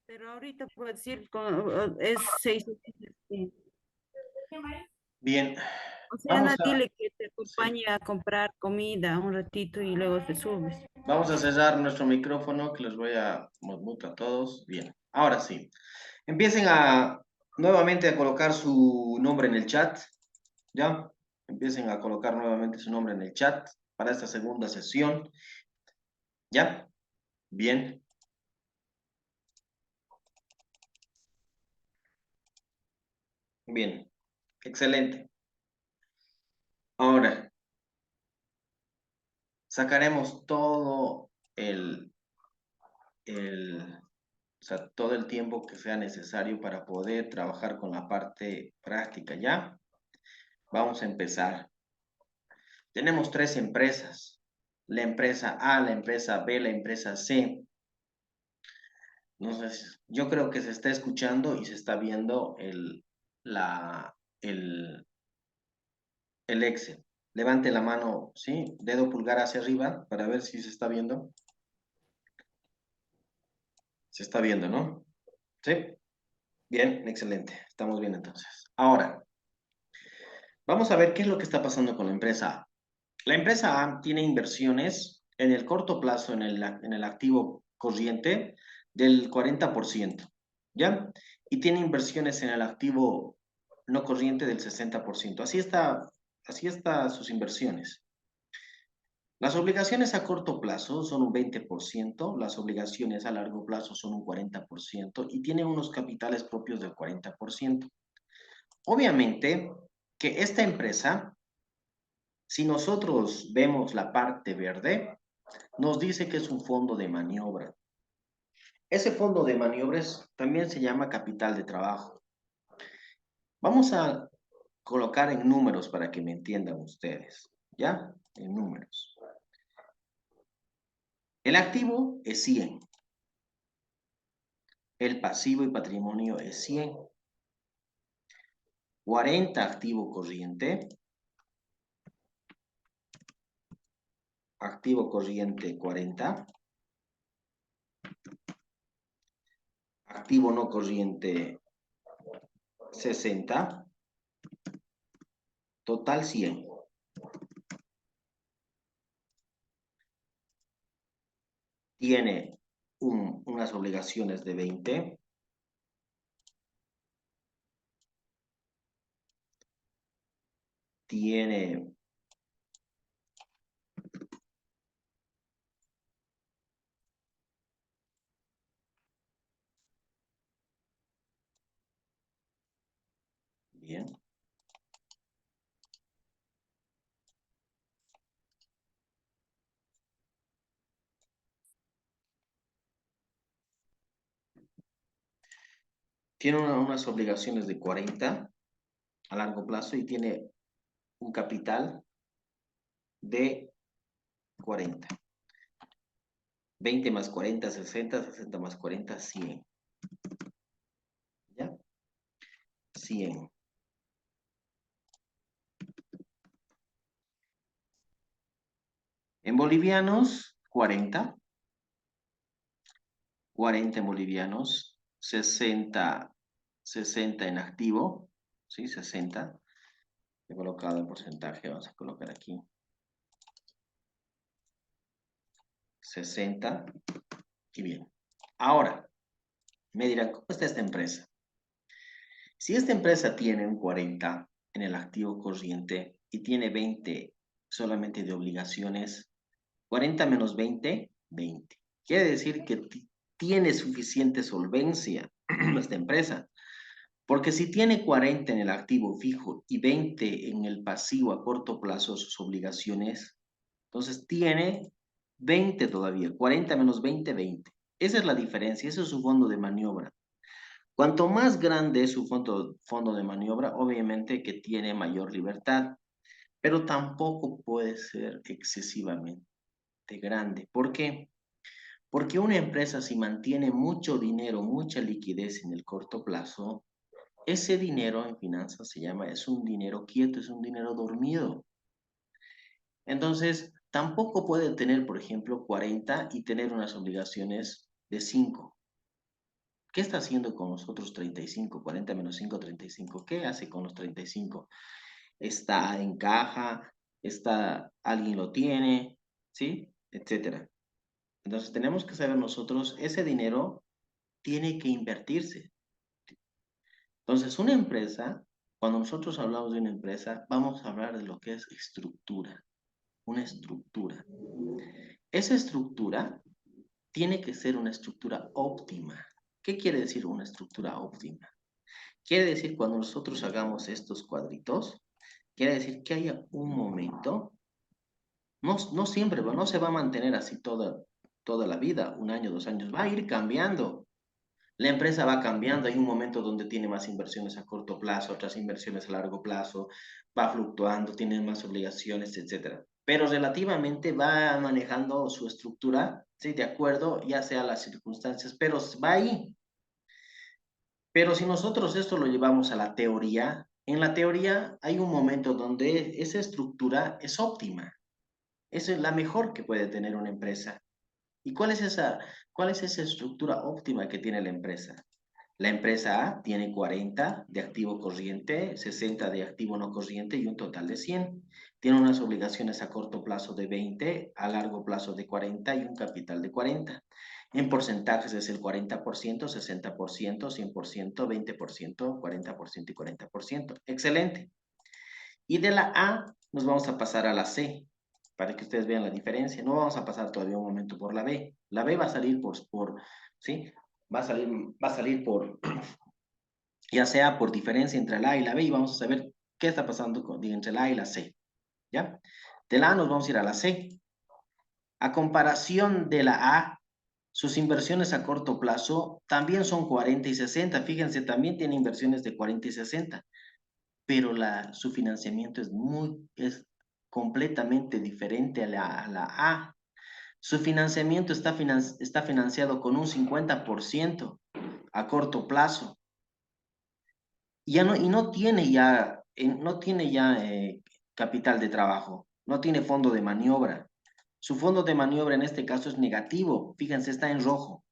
Pero ahorita puedo decir, es 6 meses. Sí. Bien, O sea, vamos a, dile que te sí, acompañe a comprar comida un ratito y luego te subes. vamos a cerrar nuestro micrófono que les voy a mutear a todos. Bien, ahora sí. Empiecen a nuevamente a colocar su nombre en el chat, ¿ya? Empiecen a colocar nuevamente su nombre en el chat para esta segunda sesión, ¿ya? Bien, bien, excelente. Ahora, sacaremos todo el, o sea, todo el tiempo que sea necesario para poder trabajar con la parte práctica, ¿ya? Vamos a empezar. Tenemos tres empresas, la empresa A, la empresa B, la empresa C. Entonces, yo creo que se está escuchando y se está viendo la, el, el Excel. Levante la mano, ¿sí? Dedo pulgar hacia arriba para ver si se está viendo. Se está viendo, ¿no? Sí. Bien, excelente. Estamos bien entonces. Ahora, vamos a ver qué es lo que está pasando con la empresa A. La empresa A tiene inversiones en el corto plazo en el activo corriente del 40%, ¿ya? Y tiene inversiones en el activo no corriente del 60%. Así está sus inversiones. Las obligaciones a corto plazo son un 20%, las obligaciones a largo plazo son un 40% y tiene unos capitales propios del 40%. Obviamente que esta empresa, si nosotros vemos la parte verde, nos dice que es un fondo de maniobra. Ese fondo de maniobras también se llama capital de trabajo. Vamos a colocar en números para que me entiendan ustedes, ¿ya? En números. El activo es 100, el pasivo y patrimonio es 100, 40 activo corriente 40, activo no corriente 60, total 100. Tiene unas obligaciones de 20, tiene, bien, tiene unas obligaciones de 40 a largo plazo y tiene un capital de 40. 20 más 40, 60, 60 más 40, 100. ¿Ya? 100. En bolivianos, 40. 40 en bolivianos. 60, 60 en activo. ¿Sí? 60. He colocado el porcentaje, vamos a colocar aquí. 60. Y bien. Ahora, me dirán, ¿cómo está esta empresa? Si esta empresa tiene un 40 en el activo corriente y tiene 20 solamente de obligaciones, 40 menos 20, 20. Quiere decir que tiene suficiente solvencia esta empresa, porque si tiene 40 en el activo fijo y 20 en el pasivo a corto plazo, sus obligaciones, entonces tiene 20 todavía, 40 menos 20, 20. Esa es la diferencia, ese es su fondo de maniobra. Cuanto más grande es su fondo de maniobra, obviamente que tiene mayor libertad, pero tampoco puede ser excesivamente grande. ¿Por qué? Porque una empresa si mantiene mucho dinero, mucha liquidez en el corto plazo, ese dinero en finanzas se llama, es un dinero quieto, es un dinero dormido. Entonces, tampoco puede tener, por ejemplo, 40 y tener unas obligaciones de 5. ¿Qué está haciendo con los otros 35? 40 menos 5, 35. ¿Qué hace con los 35? ¿Está en caja? ¿Está, alguien lo tiene? ¿Sí? Etcétera. Entonces tenemos que saber nosotros, ese dinero tiene que invertirse. Entonces, una empresa, cuando nosotros hablamos de una empresa, vamos a hablar de lo que es estructura, una estructura. Esa estructura tiene que ser una estructura óptima. ¿Qué quiere decir una estructura óptima? Quiere decir cuando nosotros hagamos estos cuadritos, quiere decir que haya un momento, no siempre, no se va a mantener así toda la vida, un año, 2 años, va a ir cambiando. La empresa va cambiando, hay un momento donde tiene más inversiones a corto plazo, otras inversiones a largo plazo, va fluctuando, tiene más obligaciones, etcétera. Pero relativamente va manejando su estructura, ¿sí? De acuerdo, ya sea las circunstancias, pero va ahí. Pero si nosotros esto lo llevamos a la teoría, en la teoría hay un momento donde esa estructura es óptima. Esa es la mejor que puede tener una empresa. ¿Y cuál es esa estructura óptima que tiene la empresa? La empresa A tiene 40 de activo corriente, 60 de activo no corriente y un total de 100. Tiene unas obligaciones a corto plazo de 20, a largo plazo de 40 y un capital de 40. En porcentajes es el 40%, 60%, 100%, 20%, 40% y 40%. Excelente. Y de la A nos vamos a pasar a la C, para que ustedes vean la diferencia. No vamos a pasar todavía un momento por la B. La B va a salir ¿sí? Va a salir por, ya sea por diferencia entre la A y la B, y vamos a saber qué está pasando entre la A y la C, ¿ya? De la A nos vamos a ir a la C. A comparación de la A, sus inversiones a corto plazo también son 40 y 60. Fíjense, también tiene inversiones de 40 y 60, pero su financiamiento es completamente diferente a la A. Su financiamiento está financiado con un 50% a corto plazo. Y no tiene ya capital de trabajo, no tiene fondo de maniobra. Su fondo de maniobra en este caso es negativo, fíjense, está en rojo.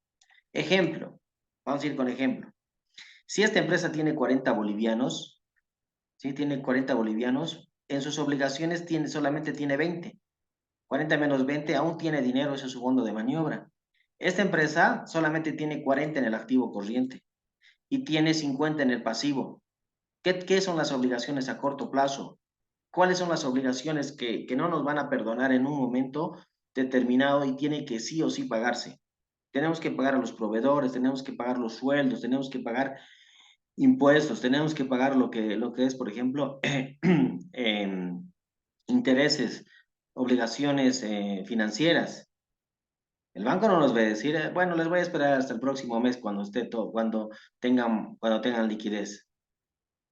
Ejemplo, vamos a ir con ejemplo. Si esta empresa tiene 40 bolivianos, ¿sí? Tiene 40 bolivianos, en sus obligaciones solamente tiene 20. 40 menos 20 aún tiene dinero, ese es su fondo de maniobra. Esta empresa solamente tiene 40 en el activo corriente y tiene 50 en el pasivo. ¿Qué son las obligaciones a corto plazo? ¿Cuáles son las obligaciones que no nos van a perdonar en un momento determinado y tiene que sí o sí pagarse? Tenemos que pagar a los proveedores, tenemos que pagar los sueldos, tenemos que pagar impuestos, tenemos que pagar lo que es, por ejemplo, intereses, obligaciones financieras. El banco no nos va a decir, bueno, les voy a esperar hasta el próximo mes cuando esté todo, cuando tengan liquidez.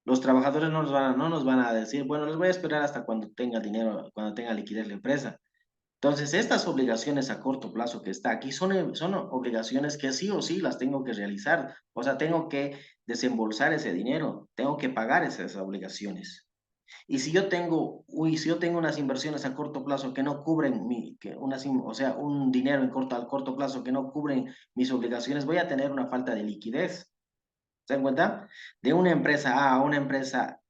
Los trabajadores no nos van a decir, bueno, les voy a esperar hasta cuando tenga dinero, cuando tenga liquidez la empresa. Entonces, estas obligaciones a corto plazo que está aquí son obligaciones que sí o sí las tengo que realizar. O sea, tengo que desembolsar ese dinero, tengo que pagar esas obligaciones. Y si yo tengo unas inversiones a corto plazo que no cubren o sea, un dinero a corto plazo que no cubren mis obligaciones, voy a tener una falta de liquidez. ¿Se dan cuenta? De una empresa A a una empresa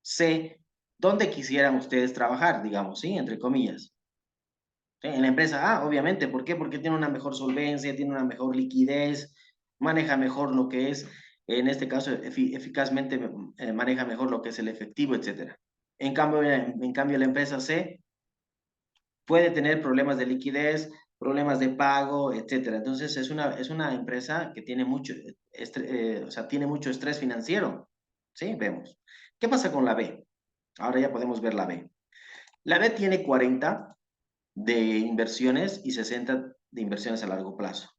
C, ¿dónde quisieran ustedes trabajar, digamos, sí? Entre comillas. ¿Sí? En la empresa A, obviamente. ¿Por qué? Porque tiene una mejor solvencia, tiene una mejor liquidez, maneja mejor lo que es, en este caso, eficazmente maneja mejor lo que es el efectivo, etcétera. En cambio, la empresa C puede tener problemas de liquidez, problemas de pago, etcétera. Entonces, es una empresa que tiene o sea, tiene mucho estrés financiero. ¿Sí? Vemos. ¿Qué pasa con la B? Ahora ya podemos ver la B. La B tiene 40 de inversiones y 60 de inversiones a largo plazo.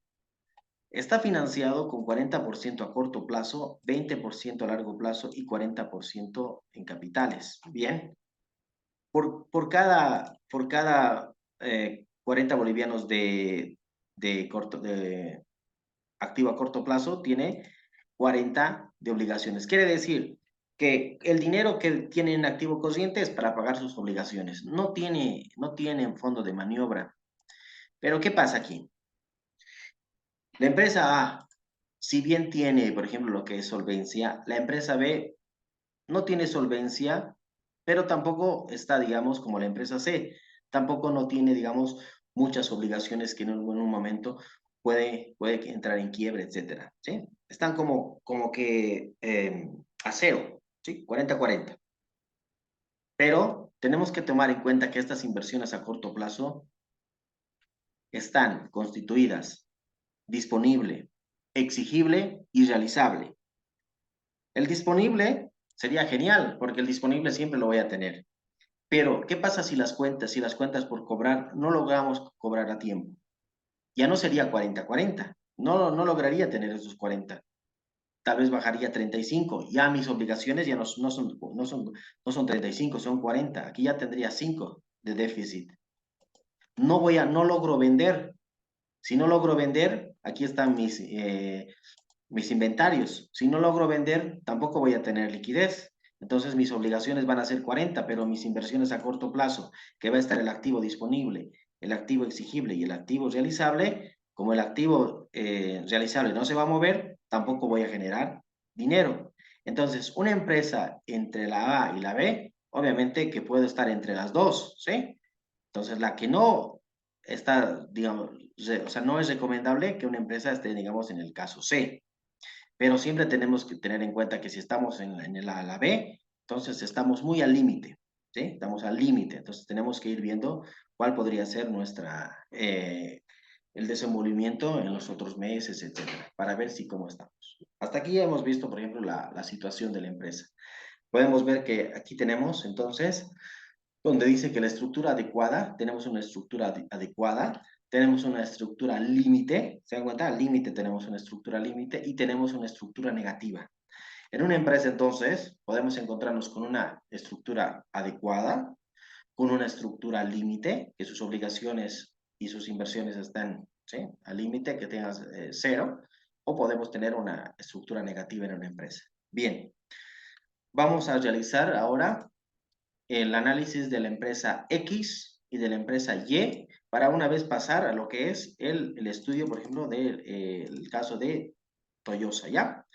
Está financiado con 40% a corto plazo, 20% a largo plazo y 40% en capitales. Bien. Por cada 40 bolivianos de activo a corto plazo, tiene 40 de obligaciones. Quiere decir que el dinero que tiene en activo corriente es para pagar sus obligaciones. No tiene fondo de maniobra. Pero ¿qué pasa aquí? La empresa A si bien tiene, por ejemplo, lo que es solvencia, la empresa B no tiene solvencia, pero tampoco está, digamos, como la empresa C. Tampoco no tiene, digamos, muchas obligaciones que en un momento puede entrar en quiebra, etcétera, ¿sí? Están como que a cero, ¿sí? 40-40. Pero tenemos que tomar en cuenta que estas inversiones a corto plazo están constituidas, disponible, exigible y realizable. El disponible sería genial, porque el disponible siempre lo voy a tener. Pero, ¿qué pasa si las cuentas por cobrar no logramos cobrar a tiempo? Ya no sería 40-40. No lograría tener esos 40. Tal vez bajaría a 35. Ya mis obligaciones ya no son 35, son 40. Aquí ya tendría 5 de déficit. No logro vender. Si no logro vender, aquí están mis inventarios. Si no logro vender, tampoco voy a tener liquidez. Entonces mis obligaciones van a ser 40, pero mis inversiones a corto plazo, que va a estar el activo disponible, el activo exigible y el activo realizable, como el activo realizable no se va a mover, tampoco voy a generar dinero. Entonces, una empresa entre la A y la B, obviamente que puede estar entre las dos, ¿sí? Entonces, la que no está, digamos, o sea, no es recomendable que una empresa esté, digamos, en el caso C. Pero siempre tenemos que tener en cuenta que si estamos en la B, entonces estamos muy al límite, ¿sí? Estamos al límite, entonces tenemos que ir viendo cuál podría ser el desenvolvimiento en los otros meses, etcétera, para ver si cómo estamos. Hasta aquí ya hemos visto, por ejemplo, la situación de la empresa. Podemos ver que aquí tenemos, entonces, donde dice que la estructura adecuada, tenemos una estructura adecuada, tenemos una estructura límite, ¿se dan cuenta? Al límite tenemos una estructura límite y tenemos una estructura negativa. En una empresa, entonces, podemos encontrarnos con una estructura adecuada, con una estructura límite, que sus obligaciones y sus inversiones están, ¿sí?, al límite, que tengas cero, o podemos tener una estructura negativa en una empresa. Bien, vamos a realizar ahora el análisis de la empresa X y de la empresa Y para una vez pasar a lo que es el estudio, por ejemplo, del caso de Toyosa, ¿ya?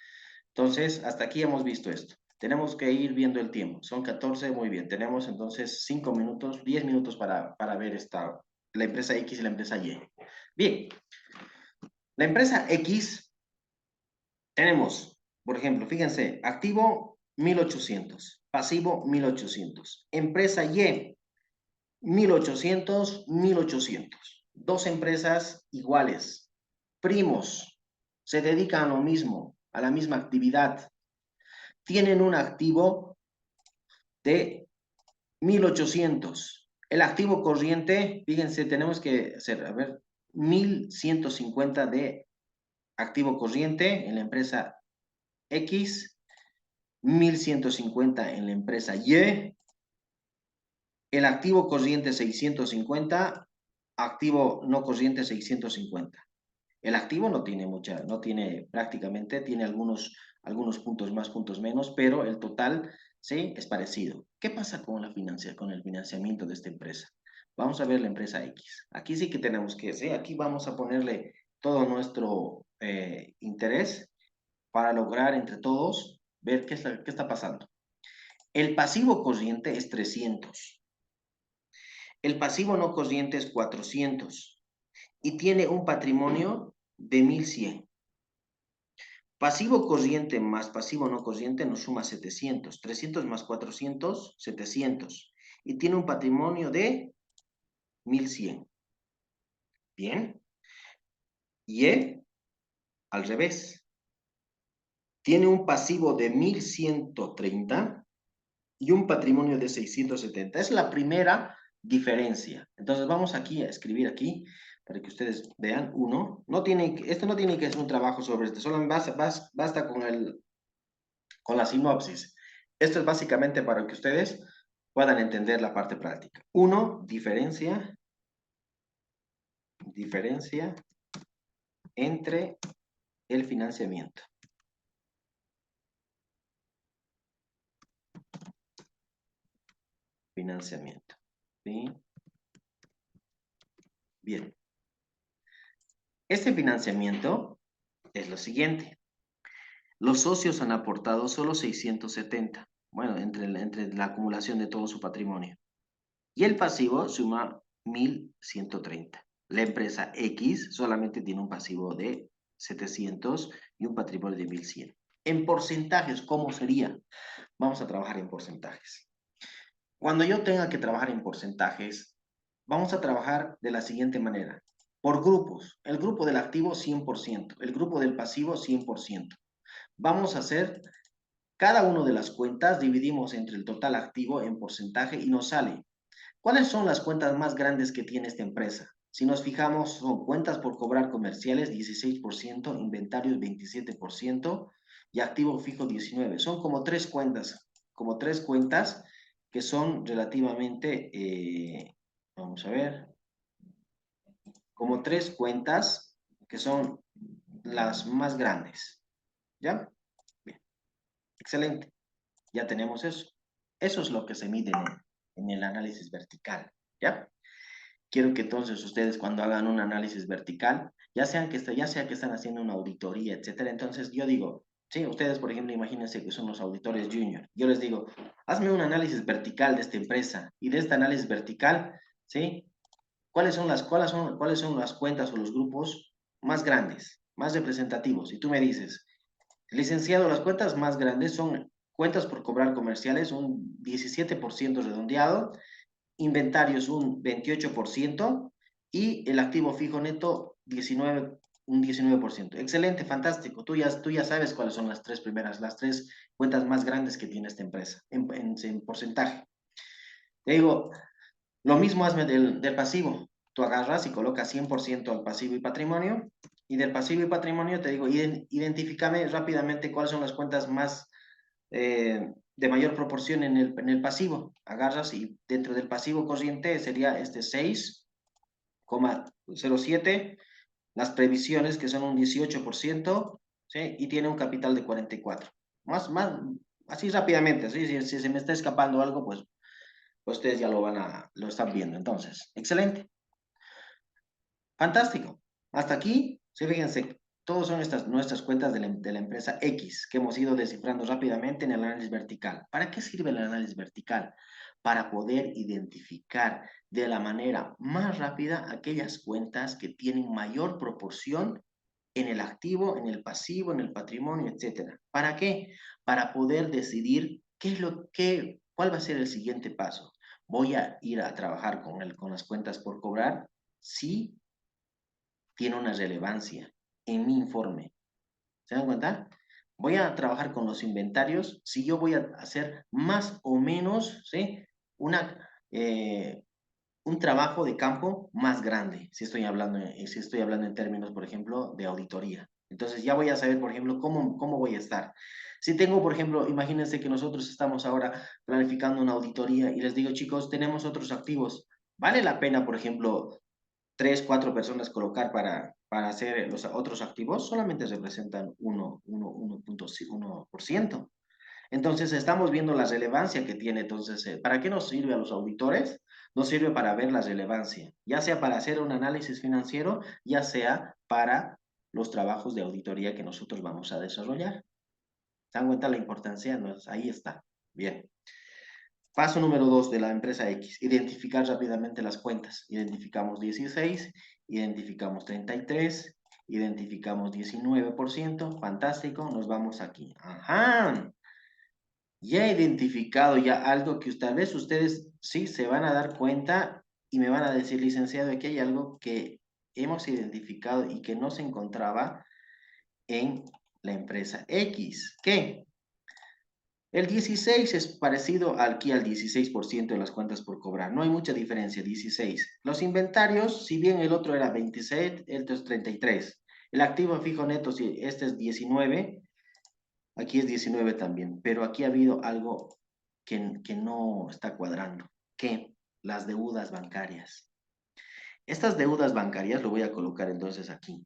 Entonces, hasta aquí hemos visto esto. Tenemos que ir viendo el tiempo. Son 14, muy bien. Tenemos entonces 5 minutos, 10 minutos para ver la empresa X y la empresa Y. Bien, la empresa X tenemos, por ejemplo, fíjense, activo 1800, pasivo 1800. Empresa Y 1800. Dos empresas iguales, primos, se dedican a lo mismo, a la misma actividad. Tienen un activo de 1800. El activo corriente, fíjense, tenemos que hacer, a ver, 1150 de activo corriente en la empresa X, 1150 en la empresa Y, el activo corriente 650, activo no corriente 650. El activo no tiene prácticamente, tiene algunos puntos más, puntos menos, pero el total, sí, es parecido. ¿Qué pasa con el financiamiento de esta empresa? Vamos a ver la empresa X. Aquí sí que tenemos que, sí, aquí vamos a ponerle todo nuestro interés para lograr entre todos ver qué está pasando. El pasivo corriente es 300. El pasivo no corriente es 400 y tiene un patrimonio de 1100. Pasivo corriente más pasivo no corriente nos suma 700. 300 más 400, 700. Y tiene un patrimonio de 1100. Bien. Y al revés. Tiene un pasivo de 1130 y un patrimonio de 670. Es la primera diferencia. Entonces vamos aquí a escribir aquí para que ustedes vean. Esto no tiene que ser un trabajo sobre esto, solo basta con la sinopsis. Esto es básicamente para que ustedes puedan entender la parte práctica. Diferencia entre el financiamiento. Financiamiento. ¿Sí? Bien. Este financiamiento es lo siguiente. Los socios han aportado solo 670, bueno, entre la acumulación de todo su patrimonio. Y el pasivo suma 1.130. La empresa X solamente tiene un pasivo de 700 y un patrimonio de 1.100. En porcentajes, ¿cómo sería? Vamos a trabajar en porcentajes. Cuando yo tenga que trabajar en porcentajes, vamos a trabajar de la siguiente manera. Por grupos. El grupo del activo, 100%. El grupo del pasivo, 100%. Vamos a hacer cada una de las cuentas, dividimos entre el total activo en porcentaje y nos sale. ¿Cuáles son las cuentas más grandes que tiene esta empresa? Si nos fijamos, son cuentas por cobrar comerciales, 16%, inventarios, 27% y activo fijo, 19%. Son como tres cuentas que son relativamente, vamos a ver, como tres cuentas que son las más grandes. ¿Ya? Bien, excelente. Ya tenemos eso. Eso es lo que se mide en el análisis vertical. ¿Ya? Quiero que entonces ustedes cuando hagan un análisis vertical, ya sea que están haciendo una auditoría, etcétera, entonces yo digo, sí, ustedes por ejemplo, imagínense que son los auditores junior, yo les digo, hazme un análisis vertical de esta empresa y de este análisis vertical, ¿sí? ¿Cuáles son las cuentas o los grupos más grandes, más representativos? Y tú me dices, licenciado, las cuentas más grandes son cuentas por cobrar comerciales, un 17% redondeado, inventarios un 28% y el activo fijo neto 19, un 19%. Excelente, fantástico. Tú ya sabes cuáles son las tres cuentas más grandes que tiene esta empresa en porcentaje. Te digo, lo mismo hazme del pasivo. Tú agarras y colocas 100% al pasivo y patrimonio. Y del pasivo y patrimonio te digo, identifícame rápidamente cuáles son las cuentas más de mayor proporción en el pasivo. Agarras y dentro del pasivo corriente sería este 6,07, las previsiones que son un 18%, ¿sí? Y tiene un capital de 44. Más, así rápidamente, ¿sí? Si se me está escapando algo, pues ustedes ya lo están viendo. Entonces, excelente. Fantástico. Hasta aquí, sí, fíjense, todas son nuestras cuentas de la empresa X que hemos ido descifrando rápidamente en el análisis vertical. ¿Para qué sirve el análisis vertical? Para poder identificar de la manera más rápida aquellas cuentas que tienen mayor proporción en el activo, en el pasivo, en el patrimonio, etcétera. ¿Para qué? Para poder decidir cuál va a ser el siguiente paso. ¿Voy a ir a trabajar con las cuentas por cobrar? Sí, tiene una relevancia en mi informe. ¿Se dan cuenta? Voy a trabajar con los inventarios si yo voy a hacer más o menos, ¿sí? Eh, un trabajo de campo más grande, si estoy hablando en términos, por ejemplo, de auditoría. Entonces ya voy a saber, por ejemplo, cómo voy a estar. Si tengo, por ejemplo, imagínense que nosotros estamos ahora planificando una auditoría y les digo, chicos, tenemos otros activos. ¿Vale la pena, por ejemplo, 3, 4 personas colocar para hacer los otros activos? Solamente representan 1.1%. Entonces, estamos viendo la relevancia que tiene. Entonces, ¿para qué nos sirve a los auditores? Nos sirve para ver la relevancia, ya sea para hacer un análisis financiero, ya sea para los trabajos de auditoría que nosotros vamos a desarrollar. ¿Se dan cuenta la importancia? ¿No? Ahí está. Bien. Paso número 2 de la empresa X, identificar rápidamente las cuentas. Identificamos 16, identificamos 33, identificamos 19%, fantástico, nos vamos aquí. Ajá, ya he identificado ya algo que tal vez ustedes sí se van a dar cuenta y me van a decir, licenciado, aquí hay algo que hemos identificado y que no se encontraba en la empresa X. ¿Qué? El 16 es parecido aquí al 16% de las cuentas por cobrar. No hay mucha diferencia, 16. Los inventarios, si bien el otro era 26, este es 33. El activo fijo neto, si este es 19, aquí es 19 también. Pero aquí ha habido algo que no está cuadrando. ¿Qué? Las deudas bancarias. Estas deudas bancarias lo voy a colocar entonces aquí.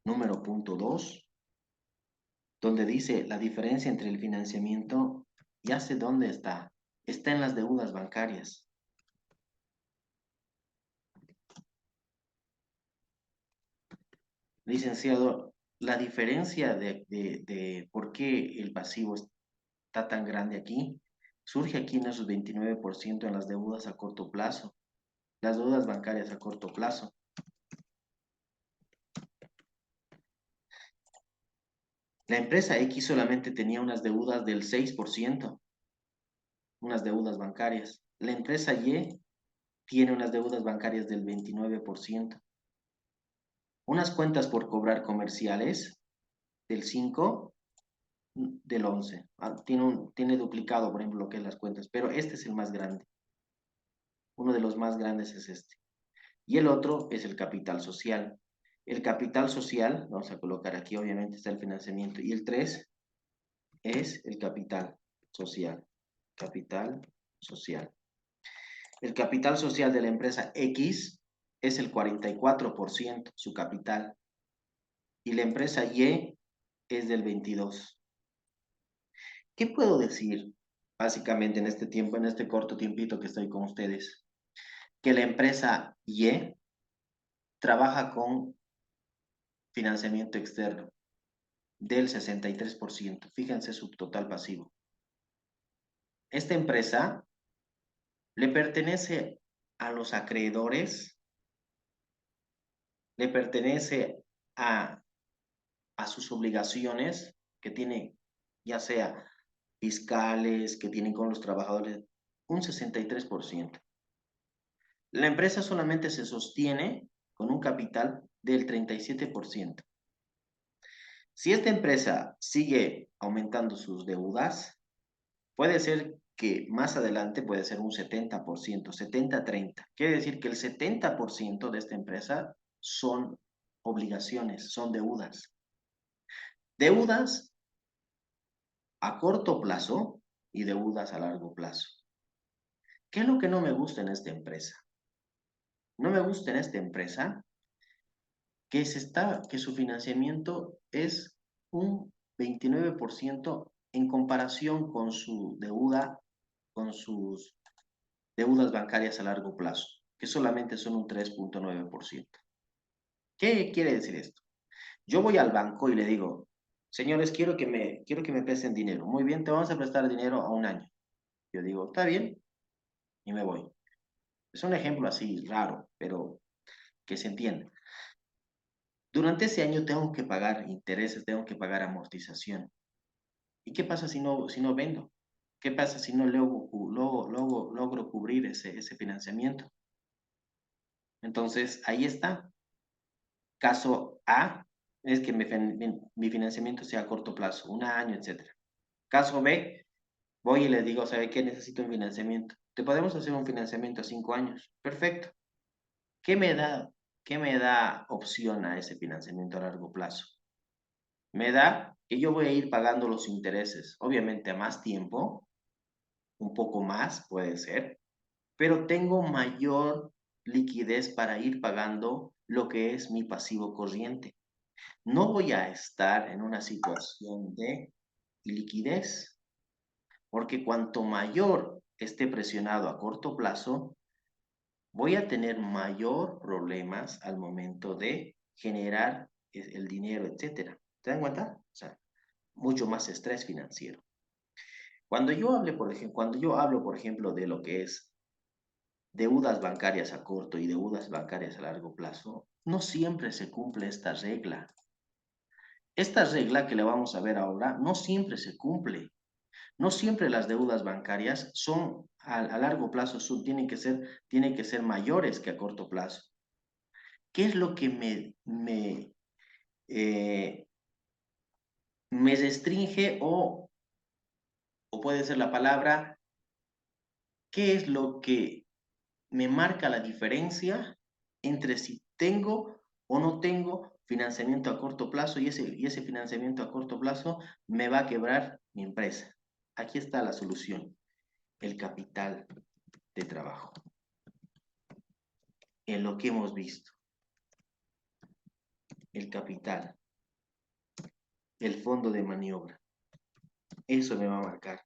Número punto 2, donde dice la diferencia entre el financiamiento, ya sé dónde está. Está en las deudas bancarias. Licenciado, la diferencia de por qué el pasivo está tan grande aquí, surge aquí en esos 29% en las deudas a corto plazo, las deudas bancarias a corto plazo. La empresa X solamente tenía unas deudas del 6%, unas deudas bancarias. La empresa Y tiene unas deudas bancarias del 29%. Unas cuentas por cobrar comerciales del 5, del 11. Tiene duplicado, por ejemplo, lo que es las cuentas, pero este es el más grande. Uno de los más grandes es este. Y el otro es el capital social. El capital social, vamos a colocar aquí, obviamente está el financiamiento. Y el 3 es el capital social. Capital social. El capital social de la empresa X es el 44%, su capital. Y la empresa Y es del 22%. ¿Qué puedo decir básicamente en este tiempo, en este corto tiempito que estoy con ustedes? Que la empresa Y trabaja con financiamiento externo del 63%. Fíjense su total pasivo. Esta empresa le pertenece a los acreedores, le pertenece a, a sus obligaciones que tiene, ya sea fiscales, que tienen con los trabajadores, un 63%. La empresa solamente se sostiene con un capital del 37%. Si esta empresa sigue aumentando sus deudas, puede ser que más adelante puede ser un 70%, 70-30. Quiere decir que el 70% de esta empresa son obligaciones, son deudas. Deudas a corto plazo y deudas a largo plazo. ¿Qué es lo que no me gusta en esta empresa? No me gusta en esta empresa que su financiamiento es un 29% en comparación con su deuda, con sus deudas bancarias a largo plazo, que solamente son un 3,9%. ¿Qué quiere decir esto? Yo voy al banco y le digo, señores, quiero que me presten dinero. Muy bien, te vamos a prestar dinero a un año. Yo digo, está bien, y me voy. Es un ejemplo así raro, pero que se entienda. Durante ese año tengo que pagar intereses, tengo que pagar amortización. ¿Y qué pasa si no vendo? ¿Qué pasa si no logro cubrir ese financiamiento? Entonces, ahí está. Caso A es que mi financiamiento sea a corto plazo, un año, etc. Caso B, voy y le digo, ¿sabe qué? Necesito un financiamiento. ¿Te podemos hacer un financiamiento a 5 años? Perfecto. ¿Qué me da, qué me da opción a ese financiamiento a largo plazo? Me da que yo voy a ir pagando los intereses, obviamente a más tiempo, un poco más puede ser, pero tengo mayor liquidez para ir pagando lo que es mi pasivo corriente. No voy a estar en una situación de liquidez, porque cuanto mayor esté presionado a corto plazo, voy a tener mayor problemas al momento de generar el dinero, etcétera. ¿Se dan cuenta? O sea, mucho más estrés financiero. Cuando yo hablo, por ejemplo, de lo que es deudas bancarias a corto y deudas bancarias a largo plazo, no siempre se cumple esta regla. Esta regla que le vamos a ver ahora no siempre se cumple. No siempre las deudas bancarias son a largo plazo, tienen que ser mayores que a corto plazo. ¿Qué es lo que eh, me restringe o puede ser la palabra, qué es lo que me marca la diferencia entre si tengo o no tengo financiamiento a corto plazo y ese financiamiento a corto plazo me va a quebrar mi empresa? Aquí está la solución, el capital de trabajo, en lo que hemos visto, el capital, el fondo de maniobra, eso me va a marcar.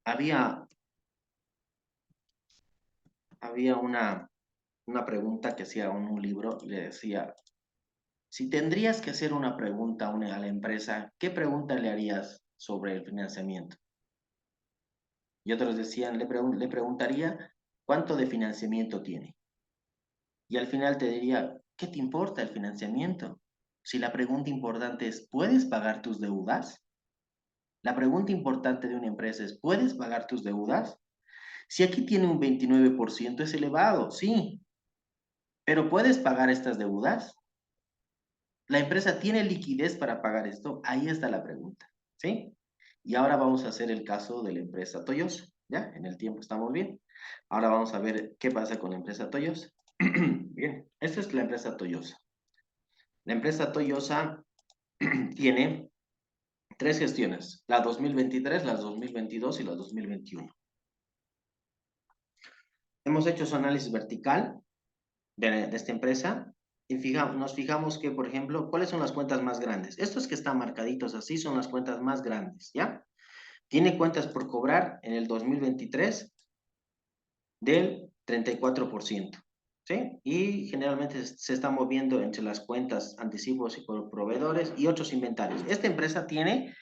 Había, había una una pregunta que hacía en un libro, le decía, si tendrías que hacer una pregunta a la empresa, ¿qué pregunta le harías sobre el financiamiento? Y otros decían, le preguntaría, ¿cuánto de financiamiento tiene? Y al final te diría, ¿qué te importa el financiamiento? Si la pregunta importante es, ¿puedes pagar tus deudas? La pregunta importante de una empresa es, ¿puedes pagar tus deudas? Si aquí tiene un 29% es elevado, sí, pero ¿puedes pagar estas deudas? ¿La empresa tiene liquidez para pagar esto? Ahí está la pregunta, ¿sí? Y ahora vamos a hacer el caso de la empresa Toyosa, ¿ya? En el tiempo estamos bien. Ahora vamos a ver qué pasa con la empresa Toyosa. Bien, esta es la empresa Toyosa. La empresa Toyosa tiene tres gestiones, la 2023, la 2022 y la 2021. Hemos hecho su análisis vertical de esta empresa y nos fijamos que, por ejemplo, ¿cuáles son las cuentas más grandes? Estos que están marcaditos así son las cuentas más grandes, ¿ya? Tiene cuentas por cobrar en el 2023 del 34%, ¿sí? Y generalmente se está moviendo entre las cuentas anticipos y por proveedores y otros inventarios. Esta empresa tiene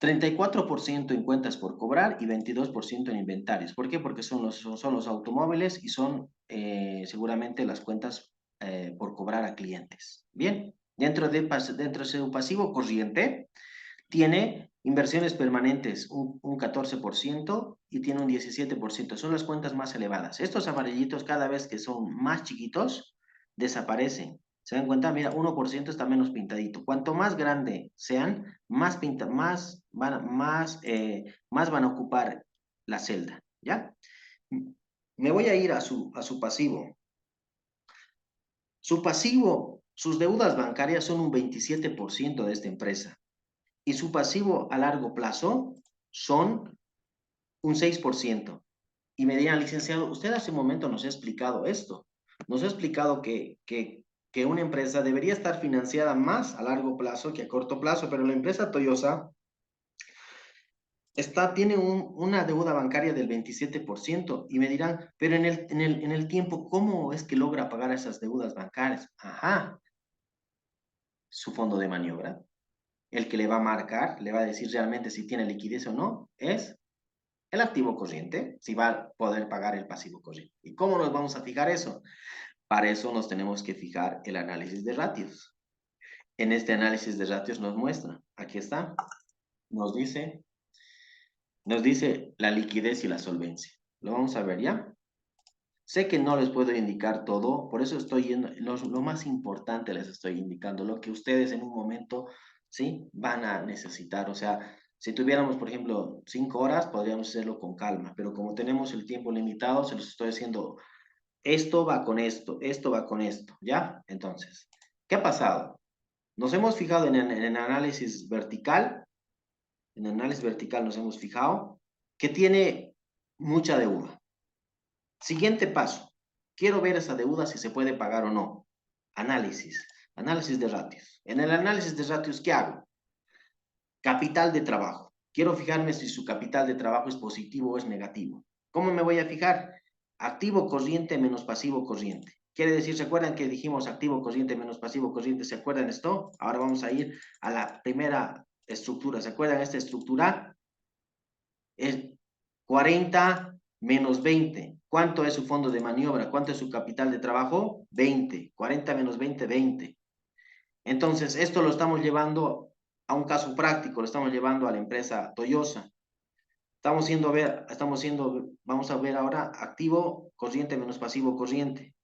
34% en cuentas por cobrar y 22% en inventarios. ¿Por qué? Porque son los automóviles y son seguramente las cuentas por cobrar a clientes. Bien, dentro de su pasivo corriente tiene inversiones permanentes un 14% y tiene un 17%. Son las cuentas más elevadas. Estos amarillitos cada vez que son más chiquitos desaparecen. ¿Se dan cuenta? Mira, 1% está menos pintadito. Cuanto más grande sean, más van a ocupar la celda, ¿ya? Me voy a ir a su pasivo. Su pasivo, sus deudas bancarias son un 27% de esta empresa y su pasivo a largo plazo son un 6%. Y me dirán, licenciado, usted hace un momento nos ha explicado esto. Nos ha explicado que una empresa debería estar financiada más a largo plazo que a corto plazo, pero la empresa Toyosa tiene una deuda bancaria del 27%. Y me dirán, pero en el tiempo, ¿cómo es que logra pagar esas deudas bancarias? Ajá, su fondo de maniobra. El que le va a marcar, le va a decir realmente si tiene liquidez o no, es el activo corriente, si va a poder pagar el pasivo corriente. ¿Y cómo nos vamos a fijar eso? Para eso nos tenemos que fijar el análisis de ratios. En este análisis de ratios nos muestra, aquí está, nos dice, la liquidez y la solvencia. Lo vamos a ver ya. Sé que no les puedo indicar todo, por eso estoy yendo, lo más importante les estoy indicando, lo que ustedes en un momento, ¿sí? Van a necesitar. O sea, si tuviéramos, por ejemplo, 5 horas, podríamos hacerlo con calma, pero como tenemos el tiempo limitado, se los estoy diciendo, esto va con esto va con esto, ¿ya? Entonces, ¿qué ha pasado? Nos hemos fijado en el análisis vertical, en el análisis vertical nos hemos fijado que tiene mucha deuda. Siguiente paso. Quiero ver esa deuda si se puede pagar o no. Análisis. Análisis de ratios. En el análisis de ratios, ¿qué hago? Capital de trabajo. Quiero fijarme si su capital de trabajo es positivo o es negativo. ¿Cómo me voy a fijar? Activo corriente menos pasivo corriente. Quiere decir, ¿se acuerdan que dijimos activo corriente menos pasivo corriente? ¿Se acuerdan esto? Ahora vamos a ir a la primera estructura. ¿Se acuerdan esta estructura? Es 40 menos 20. ¿Cuánto es su fondo de maniobra? ¿Cuánto es su capital de trabajo? 20. 40 menos 20, 20. Entonces, esto lo estamos llevando a un caso práctico, lo estamos llevando a la empresa Toyosa. Vamos a ver ahora activo corriente menos pasivo corriente.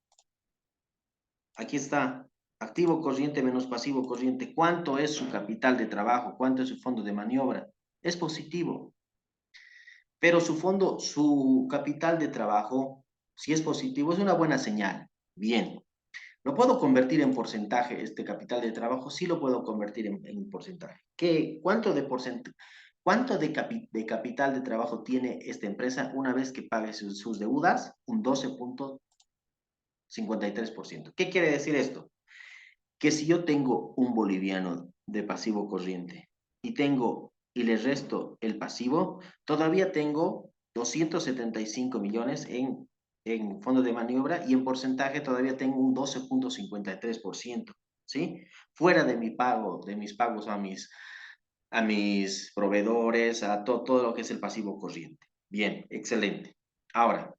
Aquí está, activo corriente menos pasivo corriente. ¿Cuánto es su capital de trabajo? ¿Cuánto es su fondo de maniobra? Es positivo. Pero su capital de trabajo, si es positivo, es una buena señal. Bien. ¿Lo puedo convertir en porcentaje este capital de trabajo? Sí lo puedo convertir en porcentaje. ¿Cuánto de capital de trabajo tiene esta empresa una vez que pague sus deudas? Un 12,53%. ¿Qué quiere decir esto? Que si yo tengo un boliviano de pasivo corriente y le resto el pasivo, todavía tengo 275 millones en fondo de maniobra y en porcentaje todavía tengo un 12,53%, ¿sí? Fuera de mi pago, de mis pagos a mis proveedores, a todo lo que es el pasivo corriente. Bien, excelente. Ahora,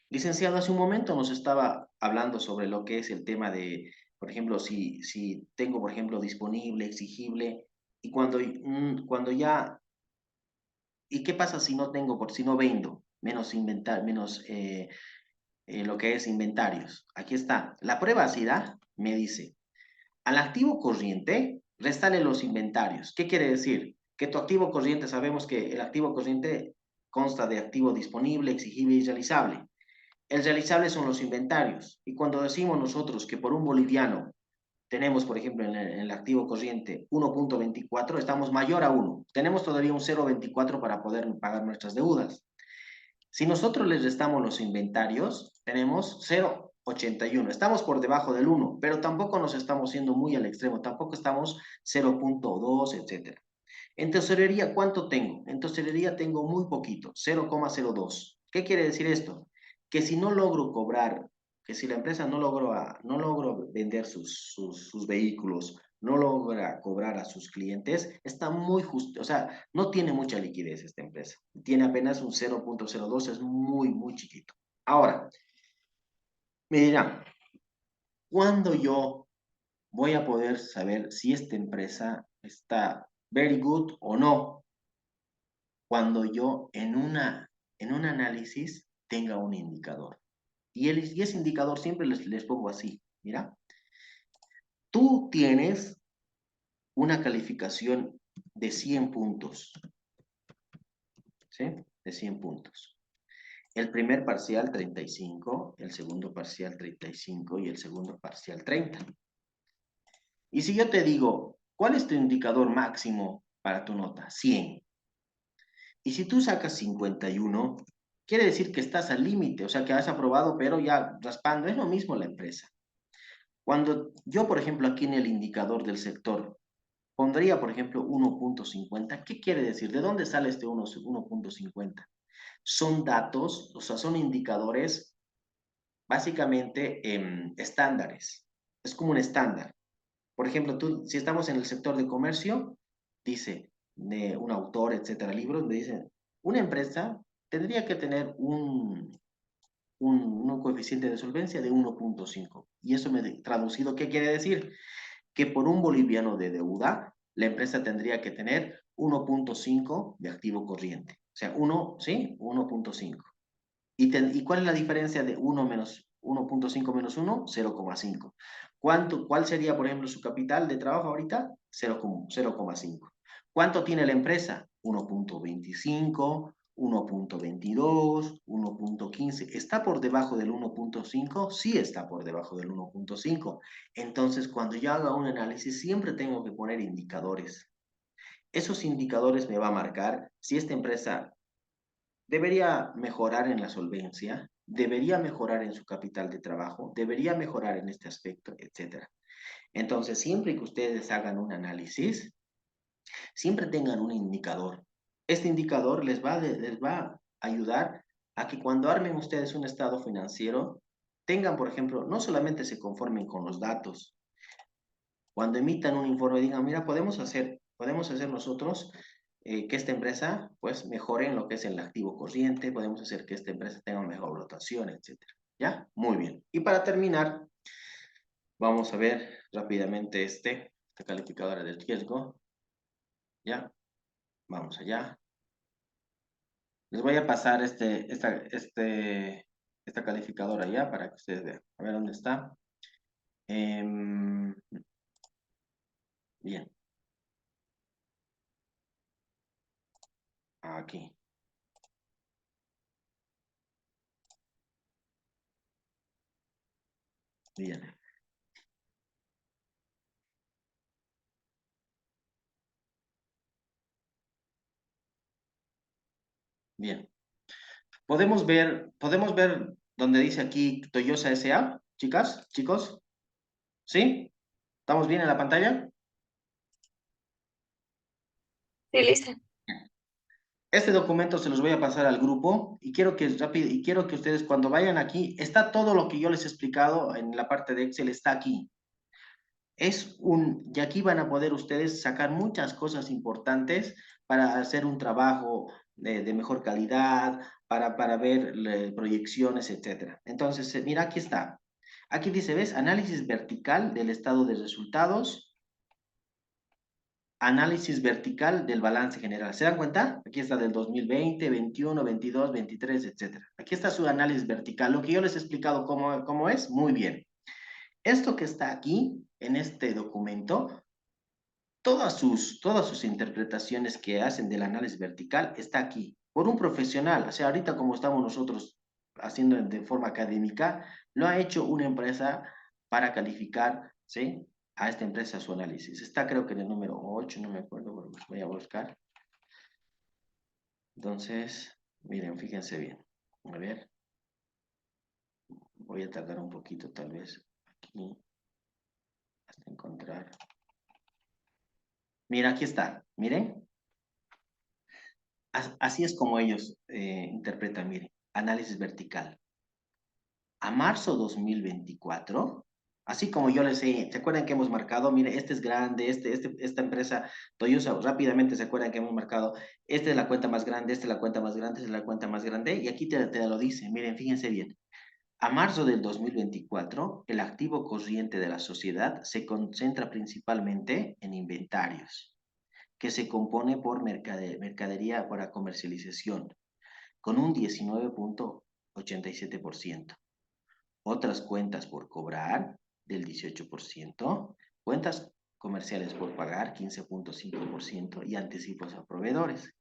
licenciado, hace un momento nos estaba hablando sobre lo que es el tema de, por ejemplo, si tengo, por ejemplo, disponible, exigible, y cuando ya, ¿y qué pasa si no tengo, si no vendo? Menos inventar, menos lo que es inventarios. Aquí está. La prueba así da, me dice, al activo corriente, restale los inventarios. ¿Qué quiere decir? Que tu activo corriente, sabemos que el activo corriente consta de activo disponible, exigible y realizable. El realizable son los inventarios. Y cuando decimos nosotros que por un boliviano tenemos, por ejemplo, en el activo corriente 1,24, estamos mayor a 1. Tenemos todavía un 0,24 para poder pagar nuestras deudas. Si nosotros les restamos los inventarios, tenemos 0,81. Estamos por debajo del 1, pero tampoco nos estamos yendo muy al extremo. Tampoco estamos 0,2, etcétera. En tesorería, ¿cuánto tengo? En tesorería tengo muy poquito, 0,02. ¿Qué quiere decir esto? Que si no logro cobrar, que si la empresa no logro vender sus vehículos, no logra cobrar a sus clientes, está muy justo, o sea, no tiene mucha liquidez esta empresa. Tiene apenas un 0,02, es muy, muy chiquito. Ahora, me dirán, ¿cuándo yo voy a poder saber si esta empresa está very good o no? Cuando yo en un análisis tenga un indicador. Y ese indicador siempre les pongo así. Mira, tú tienes una calificación de 100 puntos, ¿sí? De 100 puntos. El primer parcial 35, el segundo parcial 35 y el segundo parcial 30. Y si yo te digo, ¿cuál es tu indicador máximo para tu nota? 100. Y si tú sacas 51, quiere decir que estás al límite, o sea, que has aprobado, pero ya raspando. Es lo mismo la empresa. Cuando yo, por ejemplo, aquí en el indicador del sector, pondría, por ejemplo, 1,50, ¿qué quiere decir? ¿De dónde sale este 1,50? Son datos, o sea, son indicadores básicamente estándares. Es como un estándar. Por ejemplo, si estamos en el sector de comercio, dice de un autor, etcétera, libros, me dice, una empresa tendría que tener un coeficiente de solvencia de 1,5. Y eso traducido, ¿qué quiere decir? Que por un boliviano de deuda, la empresa tendría que tener 1,5 de activo corriente. O sea, 1, ¿sí? 1,5. ¿Y cuál es la diferencia de 1 menos 1,5 menos 1? 0,5. ¿Cuál sería, por ejemplo, su capital de trabajo ahorita? 0,5. ¿Cuánto tiene la empresa? 1,25, 1,22, 1,15. ¿Está por debajo del 1,5? Sí está por debajo del 1,5. Entonces, cuando yo haga un análisis, siempre tengo que poner indicadores. Esos indicadores me va a marcar si esta empresa debería mejorar en la solvencia, debería mejorar en su capital de trabajo, debería mejorar en este aspecto, etcétera. Entonces, siempre que ustedes hagan un análisis, siempre tengan un indicador. Este indicador les va a ayudar a que cuando armen ustedes un estado financiero, tengan, por ejemplo, no solamente se conformen con los datos, cuando emitan un informe digan, mira, podemos hacer nosotros que esta empresa pues mejore en lo que es el activo corriente, podemos hacer que esta empresa tenga mejor rotación, etcétera. ¿Ya? Muy bien. Y para terminar, vamos a ver rápidamente esta calificadora del riesgo. ¿Ya? Vamos allá. Les voy a pasar esta calificadora ya para que ustedes vean. A ver dónde está. Bien. Aquí. Bien. Bien. Podemos ver donde dice aquí Toyosa SA, chicas, chicos. ¿Sí? ¿Estamos bien en la pantalla? Sí, lista. Este documento se los voy a pasar al grupo y quiero que y quiero que ustedes cuando vayan aquí, está todo lo que yo les he explicado en la parte de Excel, está aquí. Y aquí van a poder ustedes sacar muchas cosas importantes para hacer un trabajo de mejor calidad, para ver proyecciones, etcétera. Entonces, mira, aquí está. Aquí dice, ¿ves? Análisis vertical del estado de resultados, análisis vertical del balance general. ¿Se dan cuenta? Aquí está del 2020, 21, 22, 23, etcétera. Aquí está su análisis vertical. Lo que yo les he explicado cómo es, muy bien. Esto que está aquí, en este documento, todas sus interpretaciones que hacen del análisis vertical está aquí, por un profesional. O sea, ahorita como estamos nosotros haciendo de forma académica, lo ha hecho una empresa para calificar, ¿sí? A esta empresa su análisis. Está creo que en el número 8, no me acuerdo, bueno, pues voy a buscar. Entonces, miren, fíjense bien. A ver, voy a tardar un poquito tal vez aquí hasta encontrar. Mira, aquí está, miren. Así es como ellos interpretan, miren, análisis vertical. A marzo 2024, así como yo les he, ¿se acuerdan que hemos marcado? Mire, este es grande, esta empresa Toyota, rápidamente se acuerdan que hemos marcado, esta es la cuenta más grande, esta es la cuenta más grande, esta es la cuenta más grande, y aquí te lo dice, miren, fíjense bien. A marzo del 2024, el activo corriente de la sociedad se concentra principalmente en inventarios, que se compone por mercadería para comercialización, con un 19,87%. Otras cuentas por cobrar del 18%, cuentas comerciales por pagar 15,5% y anticipos a proveedores.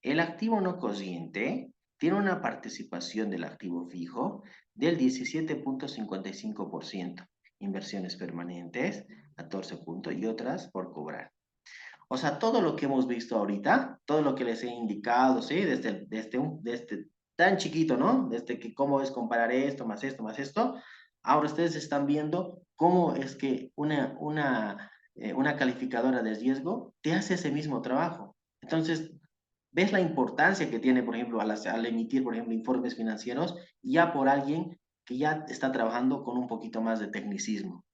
El activo no corriente tiene una participación del activo fijo del 17,55%, inversiones permanentes 14 y otras por cobrar. O sea, todo lo que hemos visto ahorita, todo lo que les he indicado, ¿sí? Desde tan chiquito, ¿no? Desde que cómo es comparar esto, más esto. Ahora ustedes están viendo cómo es que una calificadora de riesgo te hace ese mismo trabajo. Entonces, ves la importancia que tiene, por ejemplo, al emitir, por ejemplo, informes financieros, ya por alguien que ya está trabajando con un poquito más de tecnicismo.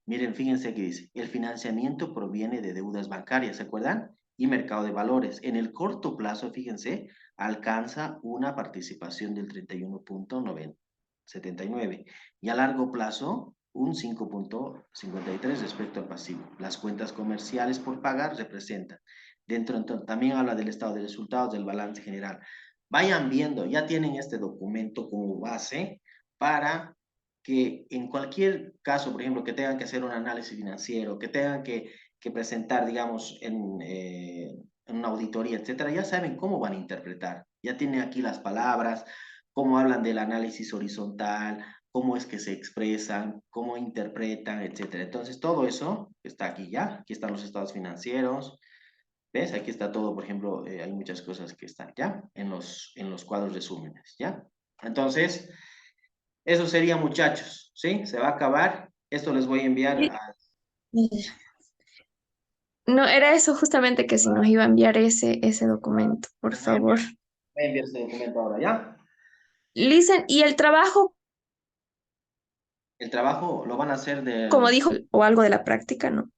Miren, fíjense que dice, el financiamiento proviene de deudas bancarias, ¿se acuerdan? Y mercado de valores. En el corto plazo, fíjense, alcanza una participación del 31,79 y a largo plazo un 5,53 respecto al pasivo. Las cuentas comerciales por pagar representan. Entonces, también habla del estado de resultados, del balance general. Vayan viendo, ya tienen este documento como base para que en cualquier caso, por ejemplo, que tengan que hacer un análisis financiero, que tengan que presentar, digamos, en una auditoría, etcétera, ya saben cómo van a interpretar. Ya tienen aquí las palabras, cómo hablan del análisis horizontal, cómo es que se expresan, cómo interpretan, etcétera. Entonces, todo eso está aquí ya. Aquí están los estados financieros. ¿Ves? Aquí está todo, por ejemplo, hay muchas cosas que están ya en los cuadros resúmenes, ¿ya? Entonces, eso sería, muchachos, ¿sí? Se va a acabar. Esto les voy a enviar Sí. a... No, era eso justamente que si nos iba a enviar ese documento, por Les voy a favor. enviar, voy a enviar este documento ahora, ¿ya? Listen, y el trabajo, El trabajo lo van a hacer como dijo, o algo de la práctica, ¿no?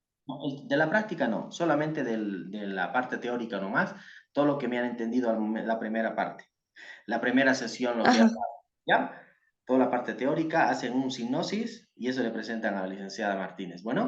de la práctica, no, solamente de la parte teórica nomás, todo lo que me han entendido la primera parte. La primera sesión, lo que Ajá. ¿ya? Toda la parte teórica, hacen un sinopsis y eso le presentan a la licenciada Martínez. Bueno.